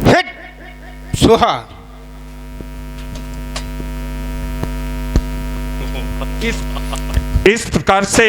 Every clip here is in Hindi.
हिट सुहा। इस प्रकार से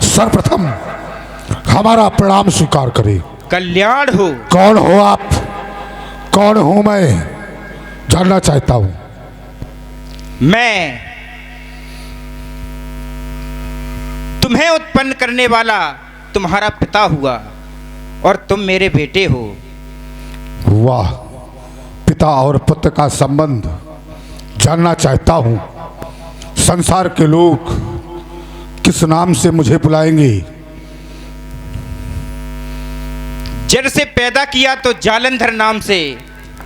सर्वप्रथम हमारा प्रणाम स्वीकार करें। कल्याण हो। कौन हो आप? कौन हूं मैं जानना चाहता हूं। मैं तुम्हें उत्पन्न करने वाला तुम्हारा पिता हुआ और तुम मेरे बेटे हो। वाह, पिता और पुत्र का संबंध जानना चाहता हूं। संसार के लोग किस नाम से मुझे बुलाएंगे? जड़ से पैदा किया तो जालंधर नाम से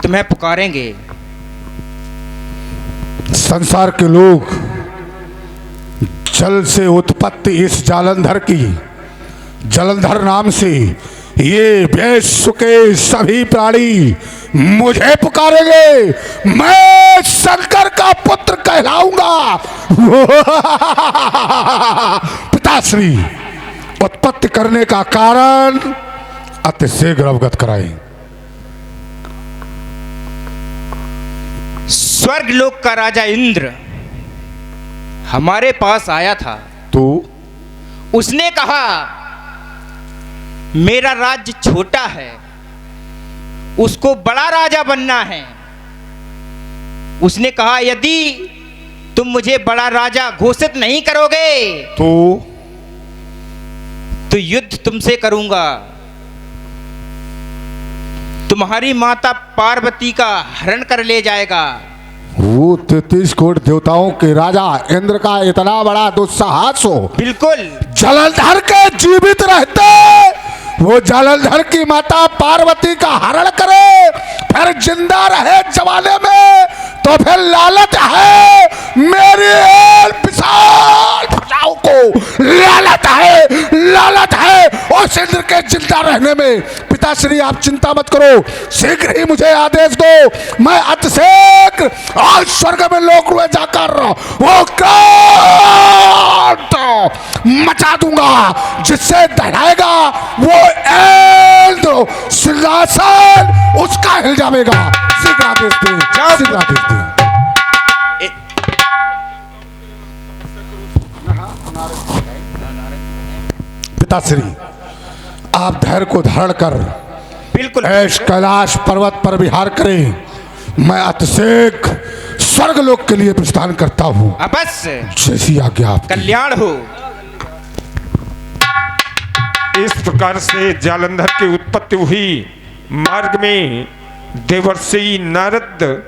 तुम्हें पुकारेंगे। संसार के लोग जल से उत्पत्ति इस जालंधर की जलंधर नाम से ये विश्व के सभी प्राणी मुझे पुकारेंगे। मैं शंकर का पुत्र कहलाऊंगा। पिताश्री, उत्पत्ति करने का कारण अति शीघ्र अवगत कराएं। स्वर्ग लोक का राजा इंद्र हमारे पास आया था। तो उसने कहा मेरा राज्य छोटा है, उसको बड़ा राजा बनना है। उसने कहा यदि तुम मुझे बड़ा राजा घोषित नहीं करोगे तो युद्ध तुमसे करूंगा। तुम्हारी माता पार्वती का हरण कर ले जाएगा। वो 33 कोटि देवताओं के राजा इंद्र का इतना बड़ा दुस्साहस हो? बिल्कुल। जलंधर के जीवित रहते वो जलंधर की माता पार्वती का हरण करे, फिर जिंदा रहे जमाने में, तो फिर लालच है मेरी विशाल भुजाओं को। लालच है उस इंद्र के जिंदा रहने में। पिताश्री, आप चिंता मत करो, शीघ्र ही मुझे आदेश दो। मैं अतिशीघ्र और स्वर्ग में लोक में जाकर वो क्रांत मचा दूंगा जिससे दहराएगा वो इंद्र सिंहासन उसका हिल जाएगा। शीघ्र आदेश दे, शीघ्र आदेश दे। पिताश्री, आप धैर्य को धारण कर बिल्कुल ऐश कैलाश पर्वत पर विहार करें। मैं अतिशीघ्र स्वर्ग लोक के लिए प्रस्थान करता हूँ। अवश्य। जैसी आज्ञा आपकी। कल्याण हो। इस प्रकार से जालंधर की उत्पत्ति हुई। मार्ग में देवर्षि नारद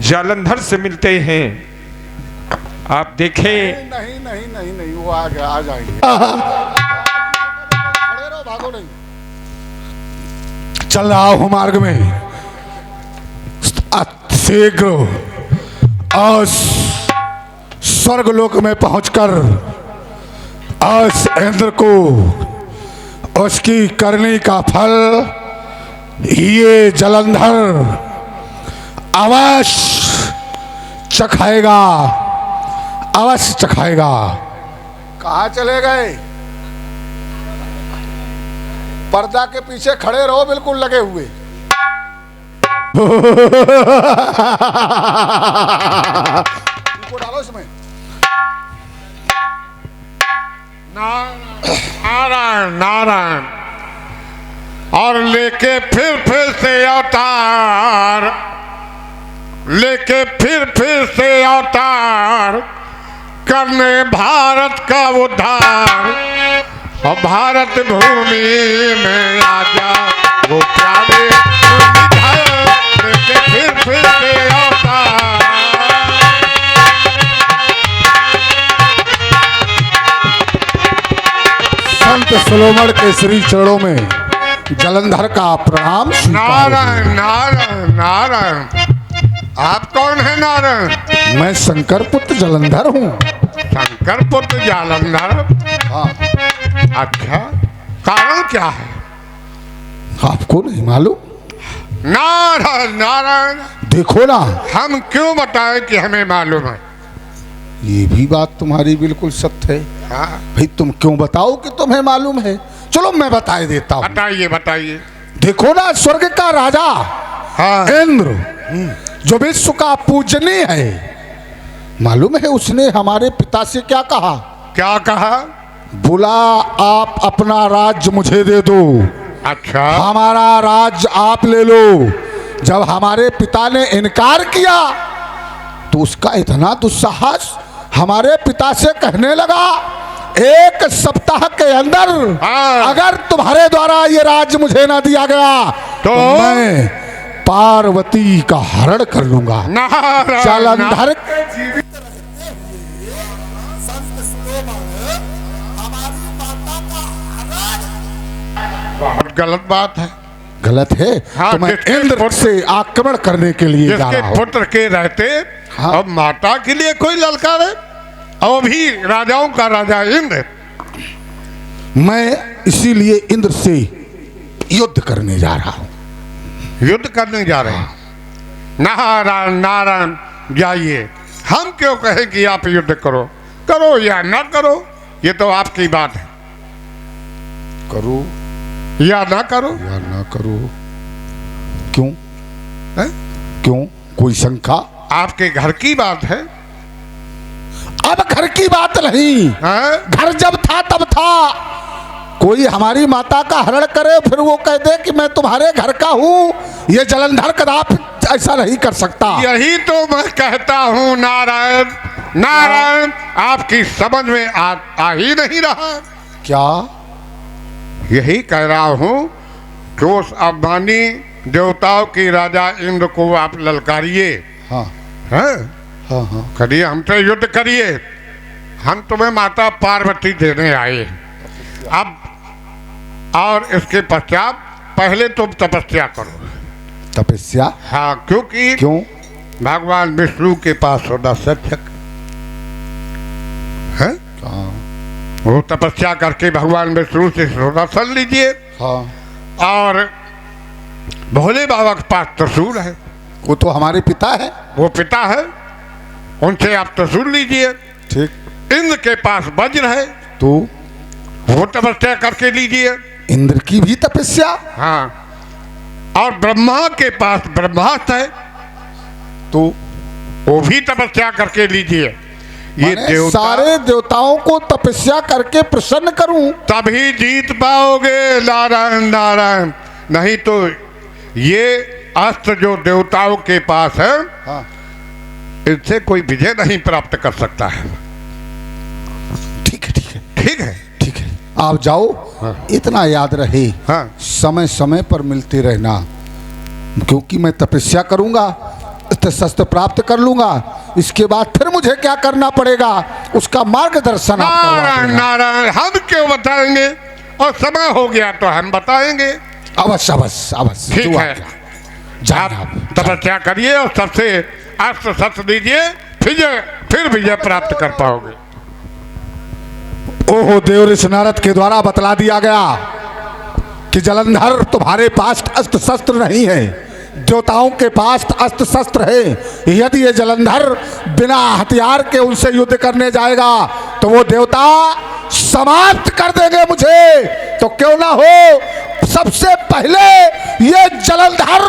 जालंधर से मिलते हैं। आप देखें। नहीं नहीं नहीं नहीं, वो आ गया, आ जाएंगे। खड़े रहो, भागो नहीं। चल रहा हूं मार्ग में। शीघ्र और स्वर्ग लोक में पहुंचकर उस इंद्र को उसकी करनी का फल ये जलंधर अवश्य चखाएगा, अवश्य चखाएगा। कहाँ चले गए? पर्दा के पीछे खड़े रहो, बिल्कुल लगे हुए। इनको डालो इसमें। नारायण नारायण। और लेके फिर से अवतार, लेके फिर से अवतार करने भारत का उद्धार। और भारत भूमि में आजा वो प्यारे सुलोमण के श्री चरणों में जलंधर का प्रणाम स्वीकार हो। नारायण नारायण नारायण। आप कौन है नारायण? मैं शंकर पुत्र जलंधर हूँ। शंकर पुत्र जालंधर। हाँ, अच्छा, कारण क्या है? आपको नहीं मालूम? नारायण नारायण। देखो ना, हम क्यों बताएं कि हमें मालूम है? ये भी बात तुम्हारी बिल्कुल सत्य है। हाँ, भाई तुम क्यों बताओ कि तुम्हें मालूम है? चलो मैं बता देता हूँ। बताइए बताइए। देखो ना, स्वर्ग का राजा हाँ, इंद्र जो विश्व का पूजनीय है, मालूम है उसने हमारे पिता से क्या कहा? क्या कहा? बोला आप अपना राज्य मुझे दे दो, अच्छा, हमारा राज्य आप ले लो। जब हमारे पिता ने इनकार किया तो उसका इतना दुस्साहस, हमारे पिता से कहने लगा एक सप्ताह के अंदर हाँ। अगर तुम्हारे द्वारा ये राज्य मुझे ना दिया गया तो मैं पार्वती का हरण कर लूंगा। नारायण जालंधर बहुत गलत बात है। गलत है। हाँ, तो मैं जिसके इंद्र पुत्र- से आक्रमण करने के लिए जा जिसके रहा हूँ। पुत्र के रहते हाँ। अब माता के लिए कोई ललकारे, और भी राजाओं का राजा इंद्र। मैं इसीलिए इंद्र से युद्ध करने जा रहा हूँ। युद्ध करने जा रहे हैं। नारायण नारायण। जाइए, हम क्यों कहें कि आप युद्ध करो? करो या ना करो, ये तो आपकी बात है। करो या ना करो। या ना करो। क्यों? है? क्यों? कोई शंका? आपके घर की बात है। अब घर की बात नहीं, हैं? घर जब था तब था। कोई हमारी माता का हरण करे फिर वो कह दे कि मैं तुम्हारे घर का हूँ, ये जलंधर कदापि ऐसा नहीं कर सकता। यही तो मैं कहता हूँ नारायण नारायण। आपकी समझ में आ ही नहीं रहा। क्या? यही कह रहा हूँ कि उस अभिमानी देवताओं की राजा इंद्र को आप ललकारिए। हाँ हैं? हाँ हाँ। करिए, हमसे युद्ध करिए। हम तुम्हें माता पार्वती देने आए। अब और इसके पश्चात पहले तुम तपस्या करो। तपस्या? हाँ, क्योंकि क्यों? भगवान विष्णु के पास होना सत्य है। हाँ वो तपस्या करके भगवान विष्णु से सोनासन लीजिए। हाँ। और भोले बाबा के पास त्रिशूल है, वो तो हमारे पिता है। वो पिता है, उनसे आप त्रिशूल लीजिए। ठीक। इंद्र के पास वज्र है, तो वो तपस्या करके लीजिए। इंद्र की भी तपस्या? हाँ, और ब्रह्मा के पास ब्रह्मास्त्र है, तो वो भी तपस्या करके लीजिए। ये माने देवता सारे देवताओं को तपस्या करके प्रसन्न करूं तभी जीत पाओगे। नारायण नारायण। नहीं तो ये अस्त्र जो देवताओं के पास है, हाँ। इनसे कोई विजय नहीं प्राप्त कर सकता है। ठीक है ठीक है ठीक है। ठीक है, आप जाओ। हाँ। इतना याद रहे, हाँ। समय समय पर मिलते रहना, क्योंकि मैं तपस्या करूंगा, शस्त्र प्राप्त कर लूंगा। इसके बाद फिर मुझे क्या करना पड़ेगा उसका मार्गदर्शन आप करवा नारायण देना। नारायण। हम क्यों बताएंगे, और समय हो गया तो हम बताएंगे। अवश्य अवश्य अवश्य। ठीक जो है। आज्ञा। जाना आप तपस्या करिए और सबसे अस्त्र शस्त्र दीजिए, फिर विजय प्राप्त कर पाओगे। ओहो, देव ऋषि नारद के द्वारा बतला दिया गया कि जलंधर तुम्हारे पास अस्त्र शस्त्र नहीं है, देवताओं के पास अस्त्र शस्त्र है। यदि ये जलंधर बिना हथियार के उनसे युद्ध करने जाएगा तो वो देवता समाप्त कर देंगे मुझे। तो क्यों ना हो, सबसे पहले ये जलंधर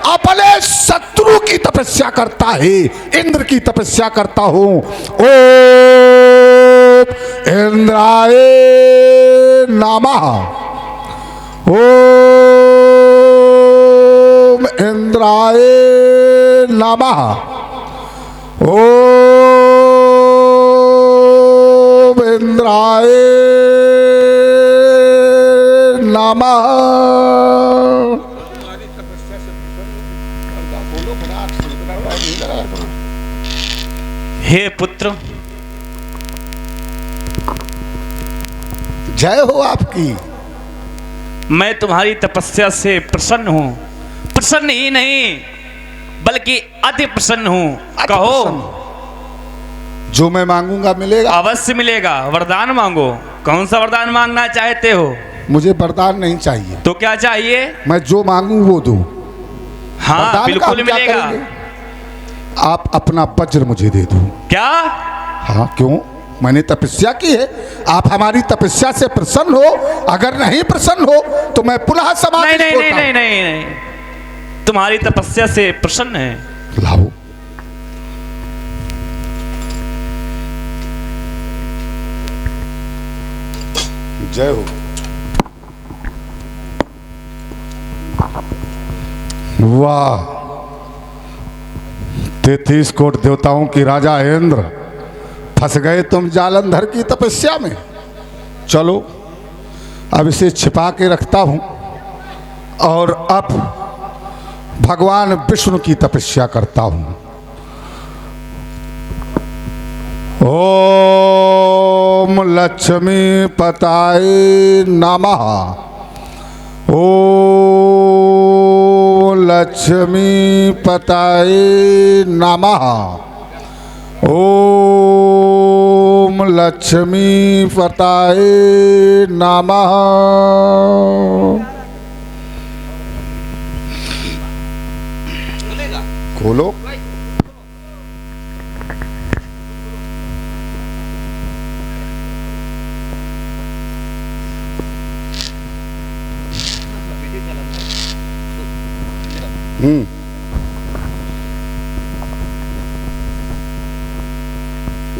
अपने शत्रु की तपस्या करता है, इंद्र की तपस्या करता हूं। ओम इंद्राय नमः। ओम इंद्राय नमः। ओम इंद्राय नमः। हे पुत्र, जय हो आपकी। मैं तुम्हारी तपस्या से प्रसन्न हूँ। प्रसन्न ही नहीं बल्कि अति प्रसन्न हूँ। कहो। जो मैं मांगूंगा मिलेगा? अवश्य मिलेगा। वरदान मांगो। कौन सा वरदान मांगना चाहते हो? मुझे वरदान नहीं चाहिए। तो क्या चाहिए? मैं जो मांगू वो दूं। हाँ वरदान का बिल्कुल हम क्या मिलेगा। करेंगे? आप अपना वज्र मुझे दे दो। क्या? हाँ, क्यों? मैंने तपस्या की है। आप हमारी तपस्या से प्रसन्न हो। अगर नहीं प्रसन्न हो तो मैं पुनः नहीं समाधि नहीं छोड़ता नहीं हूं। नहीं नहीं, तुम्हारी तपस्या से प्रसन्न है। लाओ। जय हो। वाह, 33 कोट देवताओं की राजा इंद्र, फंस गए तुम जालंधर की तपस्या में। चलो अब इसे छिपा के रखता हूं और अब भगवान विष्णु की तपस्या करता हूं। ओम लक्ष्मी पताय नमः। ओम लक्ष्मी पताय नमः। ओम लक्ष्मी पताय नमः। खोलो।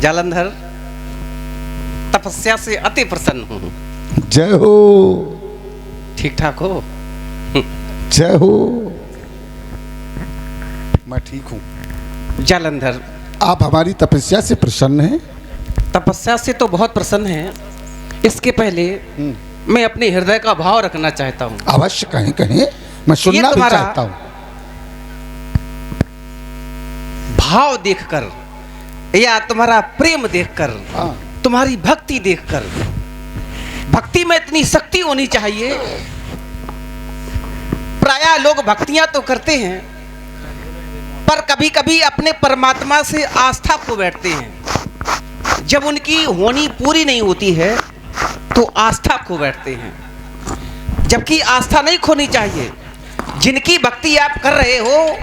जालंधर, तपस्या से अति प्रसन्न हूँ। जय हो। ठीक ठाक हो? जय हो। मैं ठीक हूँ। जालंधर, आप हमारी तपस्या से प्रसन्न हैं? तपस्या से तो बहुत प्रसन्न है। इसके पहले मैं अपने हृदय का भाव रखना चाहता हूँ। अवश्य कहें कहें, मैं सुनना भी तुम्हारा चाहता हूँ। भाव देखकर या तुम्हारा प्रेम देखकर, हाँ। तुम्हारी भक्ति देखकर, भक्ति में इतनी शक्ति होनी चाहिए। प्रायः लोग भक्तियां तो करते हैं पर कभी कभी अपने परमात्मा से आस्था खो बैठते हैं। जब उनकी होनी पूरी नहीं होती है तो आस्था खो बैठते हैं, जबकि आस्था नहीं खोनी चाहिए। जिनकी भक्ति आप कर रहे हो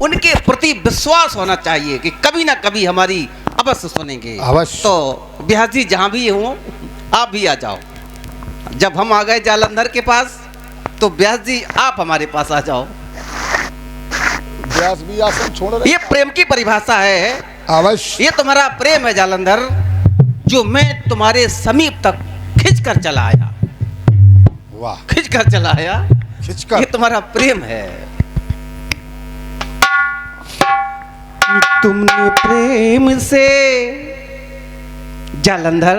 उनके प्रति विश्वास होना चाहिए कि कभी ना कभी हमारी अवश्य सुनेंगे। अवश्य। तो व्यास जी जहां भी हो आप भी आ जाओ। जब हम आ गए जालंधर के पास तो व्यास जी आप हमारे पास आ जाओ। व्यास भी आसन छोड़ रहे। ये प्रेम की परिभाषा है। अवश्य। ये तुम्हारा प्रेम है जालंधर, जो मैं तुम्हारे समीप तक खिंच कर चला आया। वाह, खिंच कर चला आया। खिंचकर। ये तुम्हारा प्रेम है। तुमने प्रेम से जालंधर,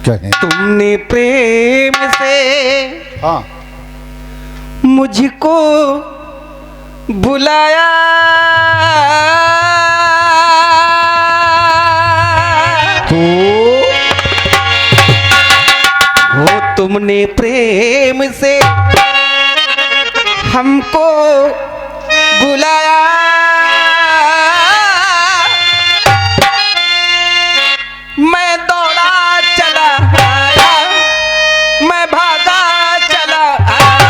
कहें। तुमने प्रेम से हाँ। मुझको बुलाया। तो हो तुमने प्रेम से हमको बुलाया। मैं दौड़ा चला आया, मैं भागा चला आया।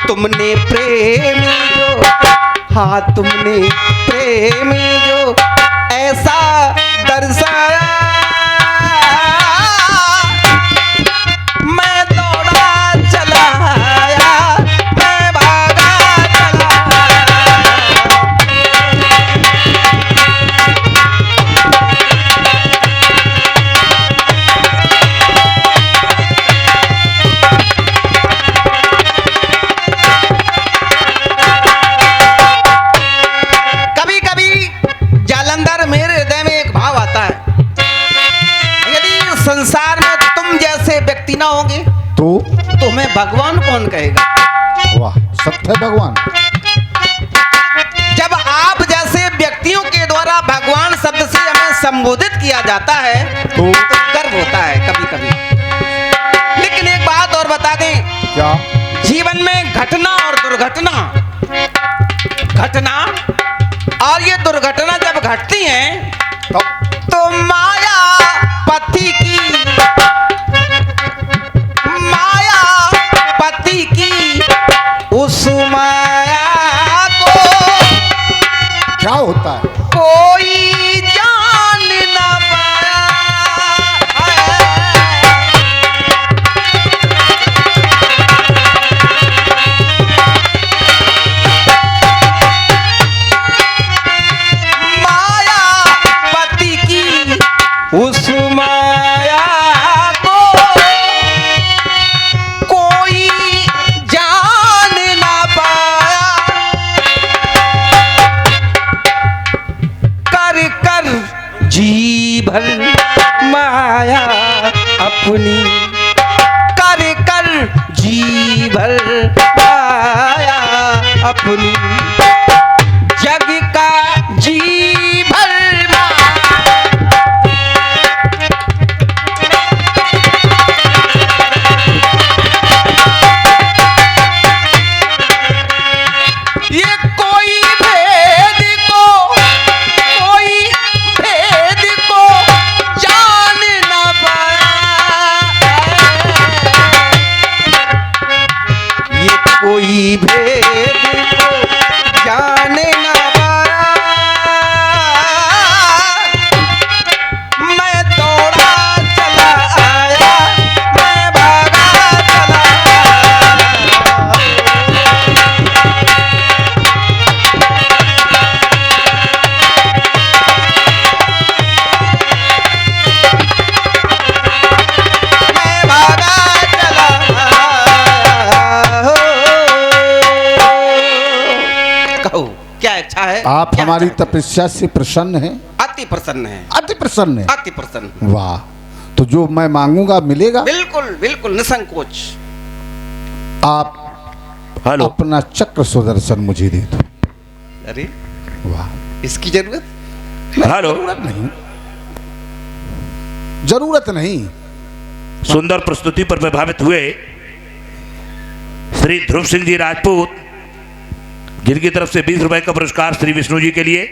तुमने प्रेम जो, हाँ तुमने प्रेम जो ऐसा दर्शाया। मैं दौड़ा चला आया, मैं भागा चला आया। कहेगा। वाह, सत्य भगवान। जब आप जैसे व्यक्तियों के द्वारा भगवान शब्द से हमें संबोधित किया जाता है तो गर्व होता है कभी कभी। लेकिन एक बात और बता दें, क्या? जीवन में घटना और घटना और ये दुर्घटना जब घटती हैं तो माया पति की उस माया को क्या होता है? कोई जान ना पाया। माया पति की उस माया को कोई जान ना पाया। कर कर जी भर माया अपनी, कर कर जी भर माया अपनी, जग का जी भर माया। ये कोई भेद को जान ना पाया। ये कोई भेद को जान ना पाया। मैं दौड़ा चला आया, मैं भागा चला आया। मैं भागा चला आया। कहो क्या इच्छा है? आप क्या हमारी चाहते तपस्या से प्रसन्न हैं? हैं? अति प्रसन्न है, अति प्रसन्न हैं। अति प्रसन्न। वाह, तो जो मैं मांगूंगा मिलेगा? बिल्कुल बिल्कुल निसंकोच। आप अपना चक्र सुदर्शन मुझे दे दो। अरे वाह, इसकी जरूरत जरूरत नहीं, जरूरत नहीं। सुंदर प्रस्तुति पर प्रभावित हुए श्री ध्रुव सिंह जी राजपूत, जिनकी तरफ से 20 रुपए का पुरस्कार श्री विष्णु जी के लिए,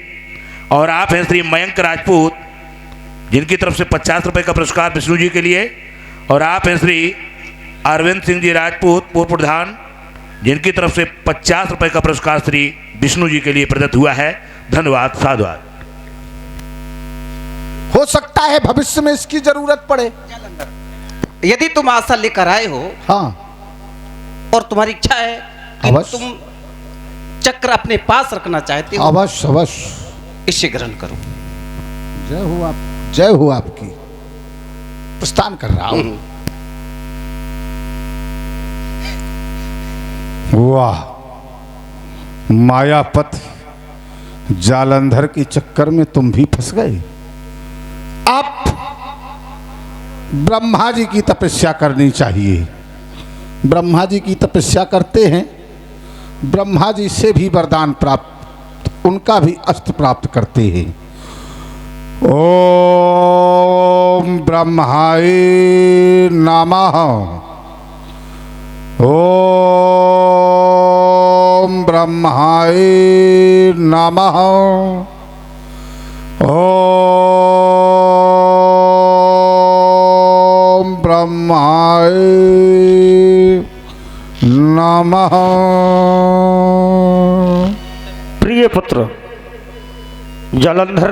और आप हैं श्री मयंक राजपूत, जिनकी तरफ से 50 रुपए का पुरस्कार विष्णु जी के लिए, और आप हैं श्री अरविंद सिंह जी राजपूत पूर्व प्रधान, जिनकी तरफ से 50 रुपए का पुरस्कार श्री विष्णु जी के लिए प्रदत्त हुआ है। धन्यवाद, साधुवाद। हो सकता है भविष्य में इसकी जरूरत पड़े। यदि तुम आशा लेकर आए हो हाँ, और तुम्हारी इच्छा है कि अवश्य। तुम चक्र अपने पास रखना चाहते हो, अवश्य अवश्य। इसे ग्रहण करो। जय हो आप, जय हो आपकी। प्रस्थान कर रहा हूं। वाह, मायापत जालंधर के चक्कर में तुम भी फंस गए। आप ब्रह्मा जी की तपस्या करनी चाहिए। ब्रह्मा जी की तपस्या करते हैं, ब्रह्मा जी से भी वरदान प्राप्त, उनका भी अस्त्र प्राप्त करते हैं। ओम ब्रह्माय नमः। ओम ब्रह्माय नमः। ओम ब्रह्माय नमः। प्रिय पुत्र जालंधर,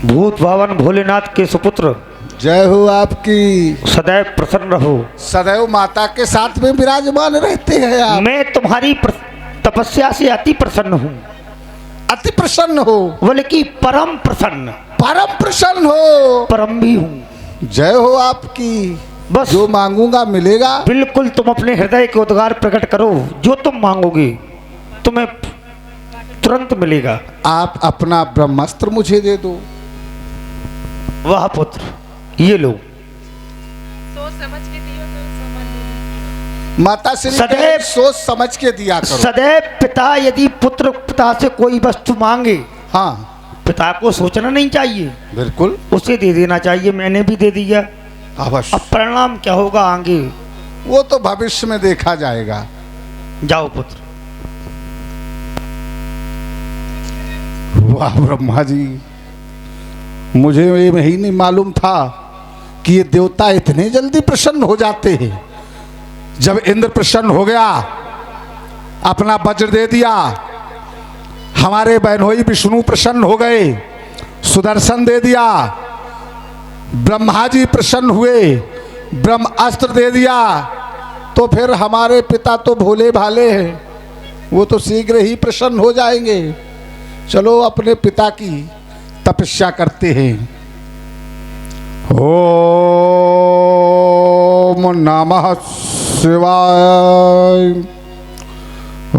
भूत भावन भोलेनाथ के सुपुत्र, जय हो आपकी। सदैव प्रसन्न रहो। सदैव माता के साथ में विराजमान रहते हैं आप। मैं तुम्हारी तपस्या से अति प्रसन्न हूँ। अति प्रसन्न हो? बल्कि परम प्रसन्न। परम प्रसन्न हो? परम भी हूँ। जय हो आपकी। बस जो मांगूंगा मिलेगा? बिल्कुल, तुम अपने हृदय के उद्गार प्रकट करो, जो तुम मांगोगे तुम्हें तुरंत मिलेगा। आप अपना ब्रह्मास्त्र मुझे दे दो। वाह पुत्र, ये लो। सोच समझ के दियो तो समझ लो। माता श्री सदैव- कहे, सोच समझ के दिया करो। सदैव पिता यदि पुत्र पिता से कोई वस्तु मांगे, हाँ पिता को सोचना नहीं चाहिए, बिल्कुल उसे दे देना चाहिए। मैंने भी दे दिया, अवश्य। अब परिणाम क्या होगा आगे, वो तो भविष्य में देखा जाएगा। जाओ पुत्र। वाह ब्रह्मा जी, मुझे ये ही नहीं मालूम था कि ये देवता इतने जल्दी प्रसन्न हो जाते हैं। जब इंद्र प्रसन्न हो गया, अपना वज्र दे दिया, हमारे बहनोई विष्णु प्रसन्न हो गए, सुदर्शन दे दिया, ब्रह्मा जी प्रसन्न हुए, ब्रह्मास्त्र दे दिया, तो फिर हमारे पिता तो भोले भाले हैं, वो तो शीघ्र ही प्रसन्न हो जाएंगे। चलो अपने पिता की तपस्या करते हैं। ओम नमः शिवाय,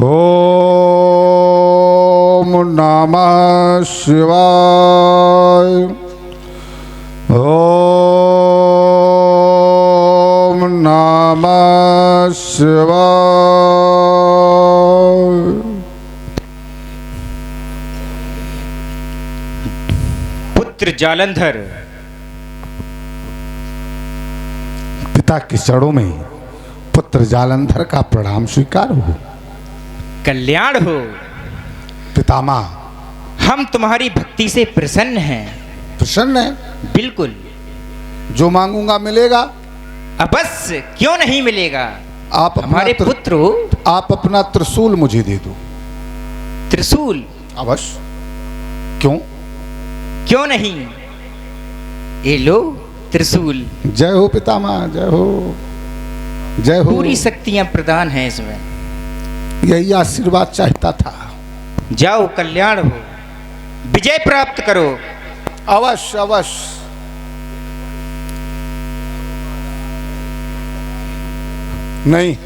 ओम नमः शिवाय, ओम नमः शिवाय। पुत्र जालंधर पिता के चरणों में पुत्र जालंधर का प्रणाम स्वीकार हो। कल्याण हो। पितामह हम तुम्हारी भक्ति से प्रसन्न हैं। प्रसन्न है, बिल्कुल, जो मांगूंगा मिलेगा। अवश्य, क्यों नहीं मिलेगा। आप अपना हमारे पुत्र हो। आप अपना त्रिशूल मुझे दे दो। त्रिशूल? अवश्य, क्यों क्यों नहीं, ये लो त्रिशूल। जय हो पितामह, जय हो, जय हो। पूरी शक्तियां प्रदान हैं इसमें। यही आशीर्वाद चाहता था। जाओ, कल्याण हो, विजय प्राप्त करो। अवश्य अवश्य। नहीं,